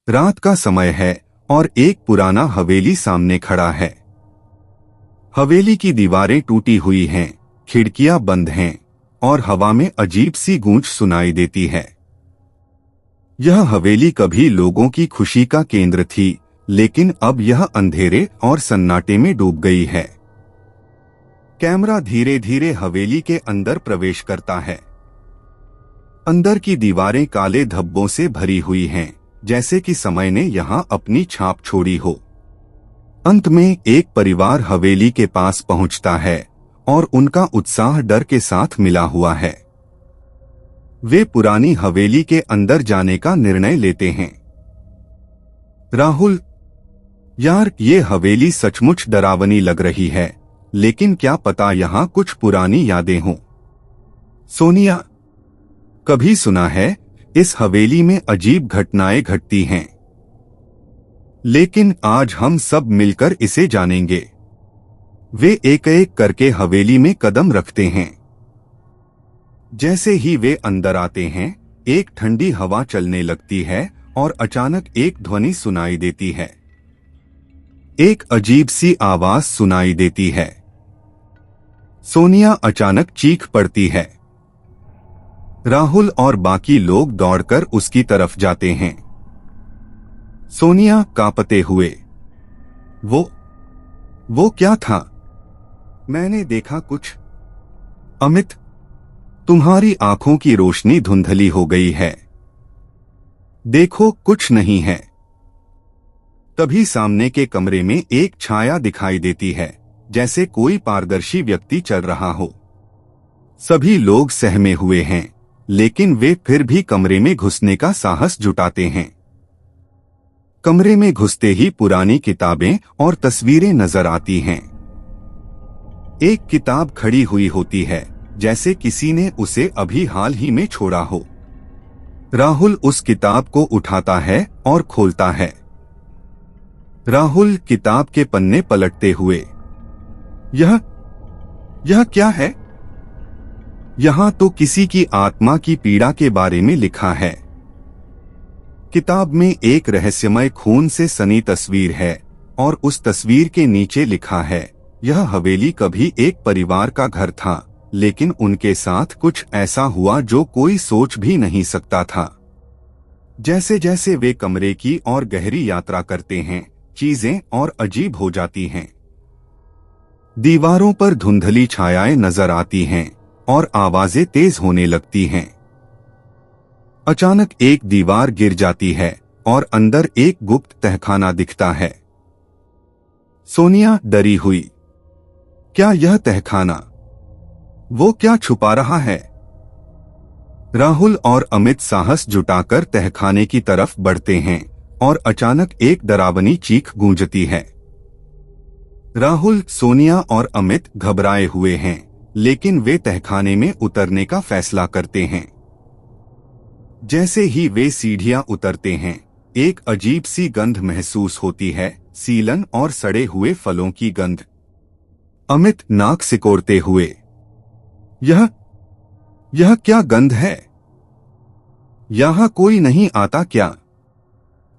रात का समय है और एक पुराना हवेली सामने खड़ा है। हवेली की दीवारें टूटी हुई हैं, खिड़कियां बंद हैं और हवा में अजीब सी गूंज सुनाई देती है। यह हवेली कभी लोगों की खुशी का केंद्र थी, लेकिन अब यह अंधेरे और सन्नाटे में डूब गई है। कैमरा धीरे धीरे हवेली के अंदर प्रवेश करता है। अंदर की दीवारें काले धब्बों से भरी हुई हैं, जैसे कि समय ने यहाँ अपनी छाप छोड़ी हो। अंत में एक परिवार हवेली के पास पहुंचता है और उनका उत्साह डर के साथ मिला हुआ है। वे पुरानी हवेली के अंदर जाने का निर्णय लेते हैं। राहुल, यार, ये हवेली सचमुच डरावनी लग रही है, लेकिन क्या पता यहाँ कुछ पुरानी यादें हों। सोनिया, कभी सुना है इस हवेली में अजीब घटनाएं घटती हैं, लेकिन आज हम सब मिलकर इसे जानेंगे। वे एक एक करके हवेली में कदम रखते हैं। जैसे ही वे अंदर आते हैं, एक ठंडी हवा चलने लगती है और अचानक एक ध्वनि सुनाई देती है। एक अजीब सी आवाज सुनाई देती है। सोनिया अचानक चीख पड़ती है। राहुल और बाकी लोग दौड़कर उसकी तरफ जाते हैं। सोनिया कांपते हुए, वो क्या था? मैंने देखा कुछ। अमित, तुम्हारी आंखों की रोशनी धुंधली हो गई है। देखो, कुछ नहीं है। तभी सामने के कमरे में एक छाया दिखाई देती है, जैसे कोई पारदर्शी व्यक्ति चल रहा हो। सभी लोग सहमे हुए हैं, लेकिन वे फिर भी कमरे में घुसने का साहस जुटाते हैं। कमरे में घुसते ही पुरानी किताबें और तस्वीरें नजर आती हैं। एक किताब खड़ी हुई होती है, जैसे किसी ने उसे अभी हाल ही में छोड़ा हो। राहुल उस किताब को उठाता है और खोलता है। राहुल किताब के पन्ने पलटते हुए, यह क्या है? यहाँ तो किसी की आत्मा की पीड़ा के बारे में लिखा है। किताब में एक रहस्यमय खून से सनी तस्वीर है और उस तस्वीर के नीचे लिखा है, यह हवेली कभी एक परिवार का घर था, लेकिन उनके साथ कुछ ऐसा हुआ जो कोई सोच भी नहीं सकता था। जैसे जैसे वे कमरे की और गहरी यात्रा करते हैं, चीजें और अजीब हो जाती हैं। दीवारों पर धुंधली छायाएं नजर आती हैं और आवाजें तेज होने लगती हैं। अचानक एक दीवार गिर जाती है और अंदर एक गुप्त तहखाना दिखता है। सोनिया डरी हुई, क्या यह तहखाना? वो क्या छुपा रहा है? राहुल और अमित साहस जुटाकर तहखाने की तरफ बढ़ते हैं और अचानक एक डरावनी चीख गूंजती है। राहुल, सोनिया और अमित घबराए हुए हैं, लेकिन वे तहखाने में उतरने का फैसला करते हैं। जैसे ही वे सीढ़ियां उतरते हैं, एक अजीब सी गंध महसूस होती है, सीलन और सड़े हुए फलों की गंध। अमित नाक सिकोड़ते हुए, यह क्या गंध है? यहाँ कोई नहीं आता क्या?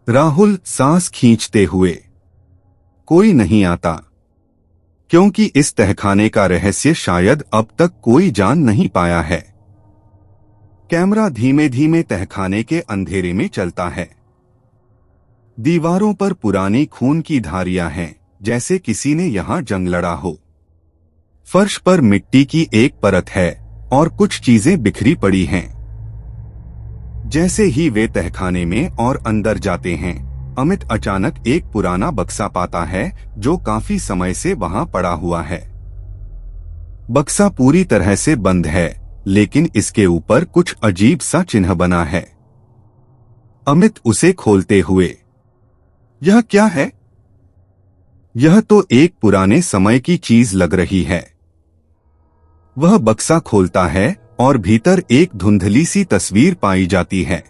राहुल सांस खींचते हुए, कोई नहीं आता, क्योंकि इस तहखाने का रहस्य शायद अब तक कोई जान नहीं पाया है। कैमरा धीमे धीमे तहखाने के अंधेरे में चलता है। दीवारों पर पुरानी खून की धारियां हैं, जैसे किसी ने यहाँ जंग लड़ा हो। फर्श पर मिट्टी की एक परत है और कुछ चीजें बिखरी पड़ी हैं। जैसे ही वे तहखाने में और अंदर जाते हैं, अमित अचानक एक पुराना बक्सा पाता है जो काफी समय से वहां पड़ा हुआ है। बक्सा पूरी तरह से बंद है, लेकिन इसके ऊपर कुछ अजीब सा चिन्ह बना है। अमित उसे खोलते हुए, यह क्या है? यह तो एक पुराने समय की चीज लग रही है। वह बक्सा खोलता है और भीतर एक धुंधली सी तस्वीर पाई जाती है।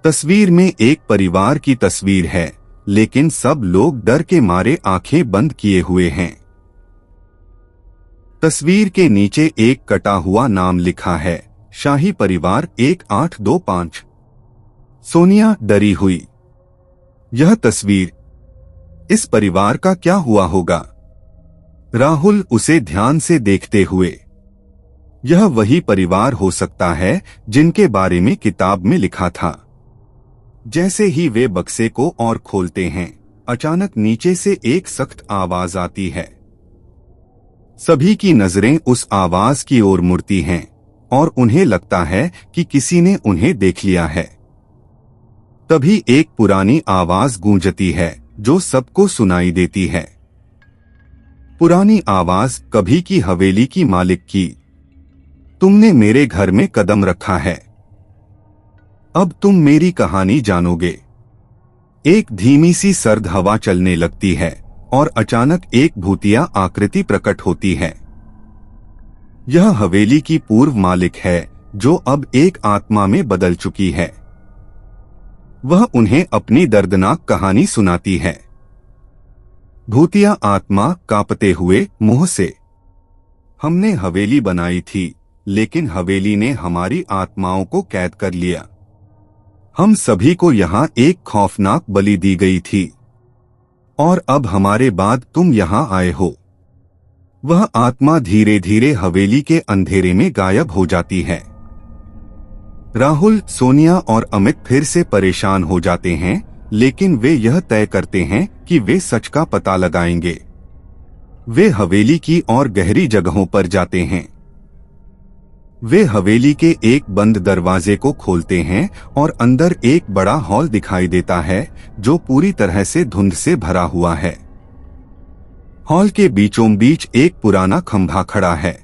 तस्वीर में एक परिवार की तस्वीर है, लेकिन सब लोग डर के मारे आंखें बंद किए हुए हैं। तस्वीर के नीचे एक कटा हुआ नाम लिखा है, शाही परिवार 1825। सोनिया डरी हुई। यह तस्वीर, इस परिवार का क्या हुआ होगा? राहुल उसे ध्यान से देखते हुए, यह वही परिवार हो सकता है जिनके बारे में किताब में लिखा था। जैसे ही वे बक्से को और खोलते हैं, अचानक नीचे से एक सख्त आवाज आती है। सभी की नजरें उस आवाज की ओर मुड़ती हैं और उन्हें लगता है कि किसी ने उन्हें देख लिया है। तभी एक पुरानी आवाज गूंजती है जो सबको सुनाई देती है। पुरानी आवाज कभी की हवेली की मालिक की, तुमने मेरे घर में कदम रखा है, अब तुम मेरी कहानी जानोगे। एक धीमी सी सर्द हवा चलने लगती है और अचानक एक भूतिया आकृति प्रकट होती है। यह हवेली की पूर्व मालिक है जो अब एक आत्मा में बदल चुकी है। वह उन्हें अपनी दर्दनाक कहानी सुनाती है। भूतिया आत्मा कांपते हुए मुंह से, हमने हवेली बनाई थी, लेकिन हवेली ने हमारी आत्माओं को कैद कर लिया। हम सभी को यहाँ एक खौफनाक बलि दी गई थी और अब हमारे बाद तुम यहाँ आए हो। वह आत्मा धीरे धीरे हवेली के अंधेरे में गायब हो जाती है। राहुल, सोनिया और अमित फिर से परेशान हो जाते हैं, लेकिन वे यह तय करते हैं कि वे सच का पता लगाएंगे। वे हवेली की और गहरी जगहों पर जाते हैं। वे हवेली के एक बंद दरवाजे को खोलते हैं और अंदर एक बड़ा हॉल दिखाई देता है जो पूरी तरह से धुंध से भरा हुआ है। हॉल के बीचों बीच एक पुराना खंभा खड़ा है।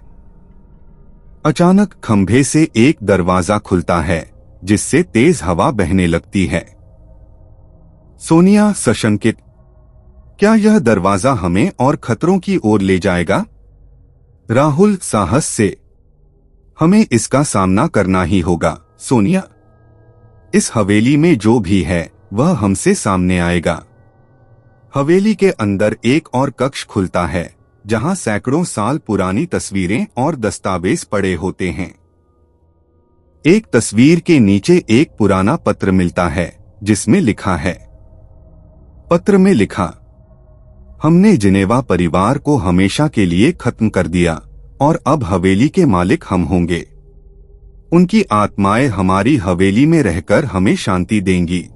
अचानक खंभे से एक दरवाजा खुलता है जिससे तेज हवा बहने लगती है। सोनिया सशंकित, क्या यह दरवाजा हमें और खतरों की ओर ले जाएगा? राहुल साहस से, हमें इसका सामना करना ही होगा सोनिया। इस हवेली में जो भी है वह हमसे सामने आएगा। हवेली के अंदर एक और कक्ष खुलता है जहां सैकड़ों साल पुरानी तस्वीरें और दस्तावेज पड़े होते हैं। एक तस्वीर के नीचे एक पुराना पत्र मिलता है जिसमें लिखा है। पत्र में लिखा, हमने जिनेवा परिवार को हमेशा के लिए खत्म कर दिया और अब हवेली के मालिक हम होंगे। उनकी आत्माएं हमारी हवेली में रहकर हमें शांति देंगी।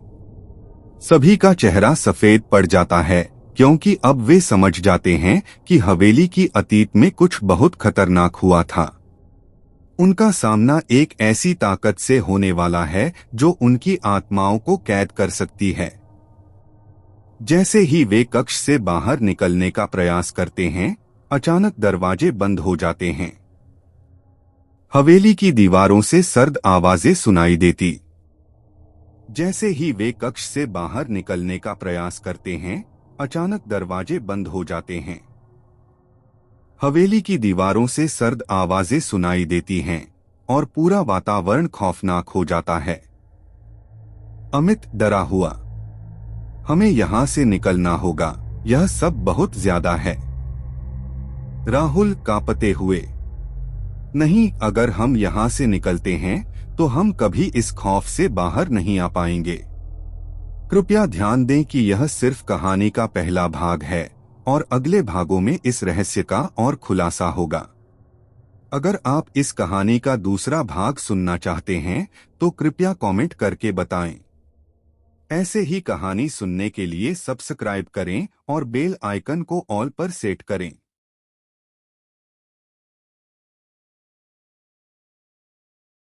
सभी का चेहरा सफेद पड़ जाता है क्योंकि अब वे समझ जाते हैं कि हवेली की अतीत में कुछ बहुत खतरनाक हुआ था। उनका सामना एक ऐसी ताकत से होने वाला है जो उनकी आत्माओं को कैद कर सकती है। जैसे ही वे कक्ष से बाहर निकलने का प्रयास करते हैं, अचानक दरवाजे बंद हो जाते हैं। हवेली की दीवारों से सर्द आवाजें सुनाई देती। जैसे ही वे कक्ष से बाहर निकलने का प्रयास करते हैं, अचानक दरवाजे बंद हो जाते हैं। हवेली की दीवारों से सर्द आवाजें सुनाई देती हैं और पूरा वातावरण खौफनाक हो जाता है। अमित डरा हुआ, हमें यहाँ से निकलना होगा, यह सब बहुत ज्यादा है। राहुल कांपते हुए, नहीं, अगर हम यहाँ से निकलते हैं तो हम कभी इस खौफ से बाहर नहीं आ पाएंगे। कृपया ध्यान दें कि यह सिर्फ कहानी का पहला भाग है और अगले भागों में इस रहस्य का और खुलासा होगा। अगर आप इस कहानी का दूसरा भाग सुनना चाहते हैं तो कृपया कमेंट करके बताएं। ऐसे ही कहानी सुनने के लिए सब्सक्राइब करें और बेल आइकन को ऑल पर सेट करें।